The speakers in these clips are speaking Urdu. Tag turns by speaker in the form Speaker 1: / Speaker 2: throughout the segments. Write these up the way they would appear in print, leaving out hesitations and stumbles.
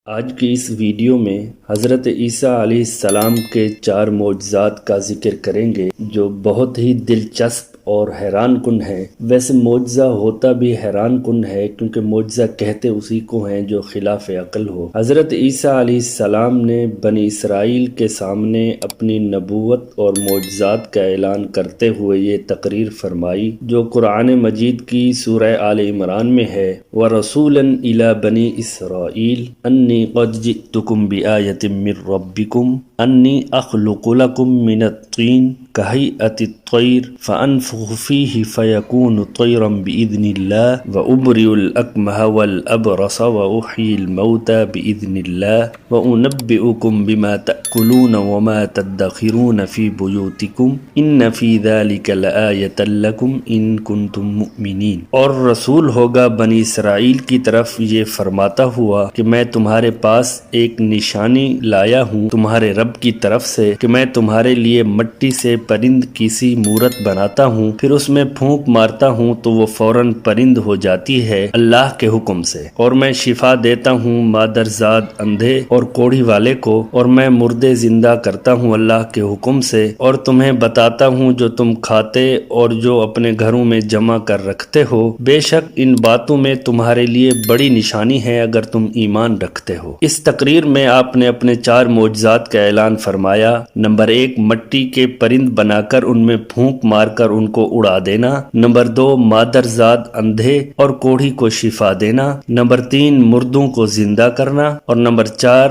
Speaker 1: آج کی اس ویڈیو میں حضرت عیسیٰ علیہ السلام کے 4 معجزات کا ذکر کریں گے جو بہت ہی دلچسپ اور حیران کن ہے۔ ویسے معجزہ ہوتا بھی حیران کن ہے کیونکہ معجزہ کہتے اسی کو ہیں جو خلاف عقل ہو۔ حضرت عیسیٰ علیہ السلام نے بنی اسرائیل کے سامنے اپنی نبوت اور معجزات کا اعلان کرتے ہوئے یہ تقریر فرمائی جو قرآن مجید کی سورہ آل عمران میں ہے، وَرَسُولًا إِلَى بَنِي إِسْرَائِيلَ أَنِّي قَدْ جِئْتُكُمْ بِآيَةٍ مِّن رَّبِّكُمْ أَنِّي أَخْلُقُ لَكُم مِّنَ الطِّينِ كَهَيْئَةِ الطَّيْرِ فَأَنفُخُ فِيهِ فَيَكُونُ طَيْرًا بِإِذْنِ اللَّهِ وَأُبْرِئُ الْأَكْمَهَ وَالْأَبْرَصَ وَأُحْيِي الْمَوْتَى بِإِذْنِ اللَّهِ وَأُنَبِّئُكُم بِمَا تَأْكُلُونَ وَمَا تَدَّخِرُونَ فِي بُيُوتِكُمْ إِنَّ فِي ذَلِكَ لَآيَةً لَّكُمْ إِن كُنتُم مُّؤْمِنِينَ۔ اور رسول ہوگا بنی اسرائیل کی طرف یہ فرماتا ہوا کہ میں تمہارے پاس ایک نشانی لایا ہوں تمہارے رب کی طرف سے کہ میں تمہارے لیے مٹی سے پرند کی سی مورت بناتا ہوں، پھر اس میں پھونک مارتا ہوں تو وہ فوراً پرند ہو جاتی ہے اللہ کے حکم سے، اور میں شفا دیتا ہوں مادرزاد اندھے اور کوڑھی والے کو، اور میں مردے زندہ کرتا ہوں اللہ کے حکم سے، اور تمہیں بتاتا ہوں جو تم کھاتے اور جو اپنے گھروں میں جمع کر رکھتے ہو، بے شک ان باتوں میں تمہارے لیے بڑی نشانی ہے اگر تم ایمان رکھتے ہو۔ اس تقریر میں آپ نے اپنے 4 معجزات کا اعلان فرمایا۔ نمبر 1، مٹی کے پرند بنا کر ان میں پھونک مار کر ان کو اڑا دینا۔ نمبر 2، مادرزاد اندھے اور کوڑھی کو شفا دینا۔ نمبر 3، مردوں کو زندہ کرنا۔ اور نمبر 4،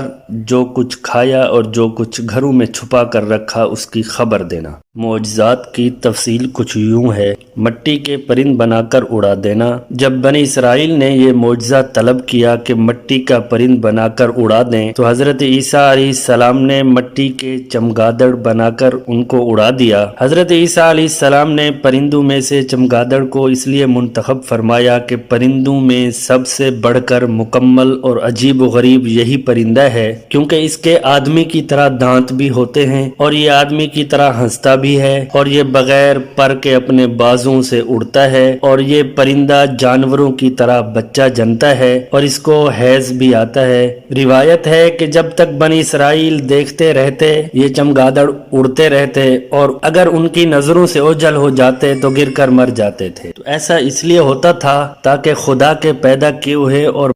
Speaker 1: جو کچھ کھایا اور جو کچھ گھروں میں چھپا کر رکھا اس کی خبر دینا۔ معجزات کی تفصیل کچھ یوں ہے۔ مٹی کے پرند بنا کر اڑا دینا۔ جب بنی اسرائیل نے یہ معجزہ طلب کیا کہ مٹی کا پرند بنا کر اڑا دیں تو حضرت عیسیٰ علیہ السلام نے مٹی کے چمگادڑ بنا کر ان کو اڑا دیا۔ حضرت عیسیٰ علیہ السلام نے پرندوں میں سے چمگادڑ کو اس لیے منتخب فرمایا کہ پرندوں میں سب سے بڑھ کر مکمل اور عجیب و غریب یہی پرندہ ہے کیونکہ اس کے آدمی کی طرح دانت بھی ہوتے ہیں اور یہ آدمی کی طرح ہنستا بھی ہے اور یہ بغیر پر کے اپنے بازوں سے اڑتا ہے اور یہ پرندہ جانوروں کی طرح بچہ جنتا ہے اور اس کو حیض بھی آتا ہے۔ روایت ہے کہ جب تک بنی اسرائیل دیکھتے رہتے یہ چمگادڑ اڑتے رہتے اور اگر ان کی نظروں سے اوجھل ہو جاتے تو گر کر مر جاتے تھے۔ تو ایسا اس لیے ہوتا تھا تاکہ خدا کے پیدا کیے ہوئے اور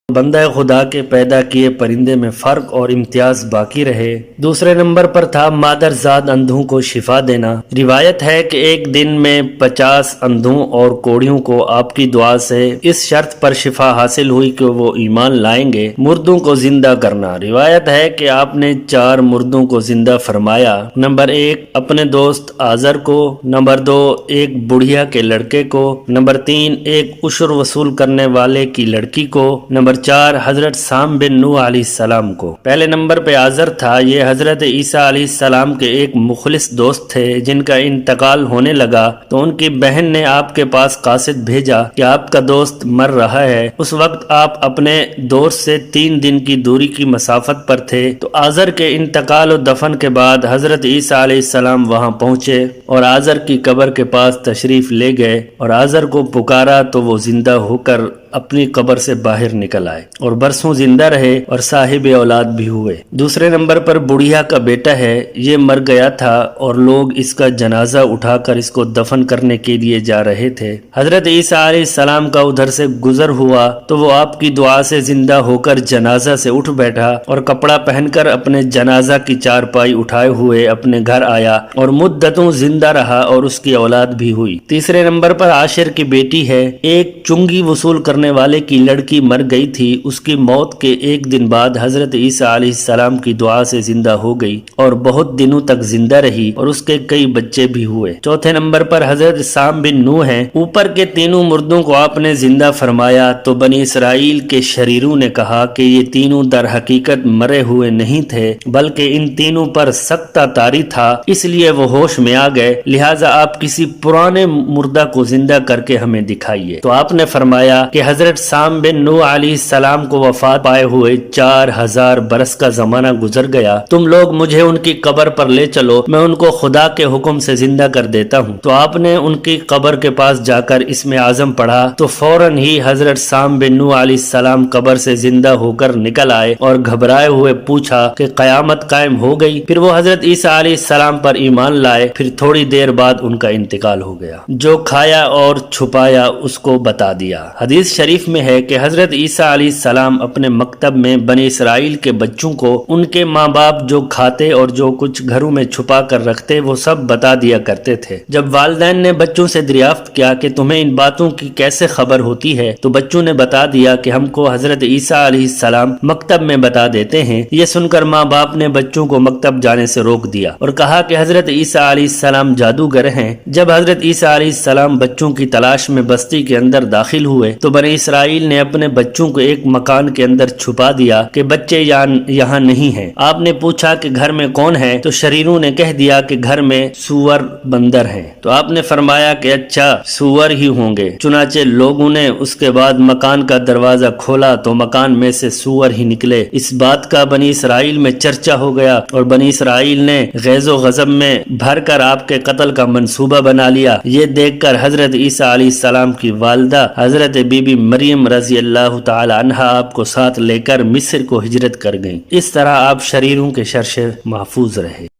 Speaker 1: بندہ خدا کے پیدا کیے پرندے میں فرق اور امتیاز باقی رہے۔ دوسرے نمبر پر تھا مادرزاد اندھوں کو شفا دینا۔ روایت ہے کہ ایک دن میں 50 اندھوں اور کوڑھیوں کو آپ کی دعا سے اس شرط پر شفا حاصل ہوئی کہ وہ ایمان لائیں گے۔ مردوں کو زندہ کرنا۔ روایت ہے کہ آپ نے 4 مردوں کو زندہ فرمایا۔ نمبر 1، اپنے دوست آزر کو۔ نمبر 2، ایک بڑھیا کے لڑکے کو۔ نمبر 3، ایک عشر وصول کرنے والے کی لڑکی کو۔ نمبر 4، حضرت سام بن نوح علیہ السلام کو۔ پہلے نمبر پہ آزر تھا۔ یہ حضرت عیسیٰ علیہ السلام کے ایک مخلص دوست تھے جن کا انتقال ہونے لگا تو ان کی بہن نے آپ کے پاس قاصد بھیجا کہ آپ کا دوست مر رہا ہے۔ اس وقت آپ اپنے دوست سے 3 دن کی دوری کی مسافت پر تھے تو آزر کے انتقال و دفن کے بعد حضرت عیسیٰ علیہ السلام وہاں پہنچے اور آزر کی قبر کے پاس تشریف لے گئے اور آزر کو پکارا تو وہ زندہ ہو کر اپنی قبر سے باہر نکل آئے اور برسوں زندہ رہے اور صاحب اولاد بھی ہوئے۔ دوسرے نمبر پر بڑھیا کا بیٹا ہے۔ یہ مر گیا تھا اور لوگ اس کا جنازہ اٹھا کر اس کو دفن کرنے کے لیے جا رہے تھے۔ حضرت عیسیٰ علیہ السلام کا ادھر سے گزر ہوا تو وہ آپ کی دعا سے زندہ ہو کر جنازہ سے اٹھ بیٹھا اور کپڑا پہن کر اپنے جنازہ کی چارپائی اٹھائے ہوئے اپنے گھر آیا اور مدتوں زندہ رہا اور اس کی اولاد بھی ہوئی۔ تیسرے نمبر پر عاشر کی بیٹی ہے۔ ایک چنگی وصول کرنے والے کی لڑکی مر گئی تھی۔ اس کی موت کے ایک دن بعد حضرت عیسیٰ علیہ السلام کی دعا سے زندہ ہو گئی اور بہت دنوں تک زندہ رہی اور اس کے کئی بچے بھی ہوئے۔ چوتھے نمبر پر حضرت سام بن نوح ہیں۔ اوپر کے تینوں مردوں کو آپ نے زندہ فرمایا تو بنی اسرائیل کے شریروں نے کہا کہ یہ تینوں در حقیقت مرے ہوئے نہیں تھے بلکہ ان تینوں پر سکتہ طاری تھا، اس لیے وہ ہوش میں آ گئے، لہٰذا آپ کسی پرانے مردہ کو زندہ کر کے ہمیں دکھائیے۔ تو آپ نے فرمایا کہ حضرت سام بن نوح علیہ السلام کو وفات پائے ہوئے 4000 برس کا زمانہ گزر گیا، تم لوگ مجھے ان کی قبر پر لے چلو، میں ان کو خدا کے حکم سے زندہ کر دیتا ہوں۔ تو آپ نے ان کی قبر کے پاس جا کر اسم اعظم پڑھا تو فوراً ہی حضرت سام بن نوح علیہ السلام قبر سے زندہ ہو کر نکل آئے اور گھبرائے ہوئے پوچھا کہ قیامت قائم ہو گئی؟ پھر وہ حضرت عیسیٰ علیہ السلام پر ایمان لائے، پھر تھوڑی دیر بعد ان کا انتقال ہو گیا۔ جو کھایا اور چھپایا اس کو بتا دیا۔ حدیث شریف میں ہے کہ حضرت عیسیٰ علیہ السلام اپنے مکتب میں بنی اسرائیل کے بچوں کو ان کے ماں باپ جو کھاتے اور جو کچھ گھروں میں چھپا کر رکھتے وہ سب بتا دیا کرتے تھے۔ جب والدین نے بچوں سے دریافت کیا کہ تمہیں ان باتوں کی کیسے خبر ہوتی ہے تو بچوں نے بتا دیا کہ ہم کو حضرت عیسیٰ علیہ السلام مکتب میں بتا دیتے ہیں۔ یہ سن کر ماں باپ نے بچوں کو مکتب جانے سے روک دیا اور کہا کہ حضرت عیسیٰ علیہ السلام جادوگر ہیں۔ جب حضرت عیسیٰ علیہ السلام بچوں کی تلاش میں بستی کے اندر داخل ہوئے تو بنی اسرائیل نے اپنے بچوں کو ایک مکان کے اندر چھپا دیا کہ بچے یہاں نہیں ہیں۔ آپ نے پوچھا کہ گھر میں کون ہے تو شریروں نے کہہ دیا کہ گھر میں سور بندر ہیں۔ تو آپ نے فرمایا کہ اچھا سور ہی ہوں گے۔ چنانچہ لوگوں نے اس کے بعد مکان کا دروازہ کھولا تو مکان میں سے سور ہی نکلے۔ اس بات کا بنی اسرائیل میں چرچا ہو گیا اور بنی اسرائیل نے غیظ و غضب میں بھر کر آپ کے قتل کا منصوبہ بنا لیا۔ یہ دیکھ کر حضرت عیسیٰ علیہ السلام کی والدہ حضرت بی بی مریم رضی اللہ تعالی عنہا آپ کو ساتھ لے کر مصر کو ہجرت کر گئیں۔ اس طرح آپ شریروں کے شر سے محفوظ رہے۔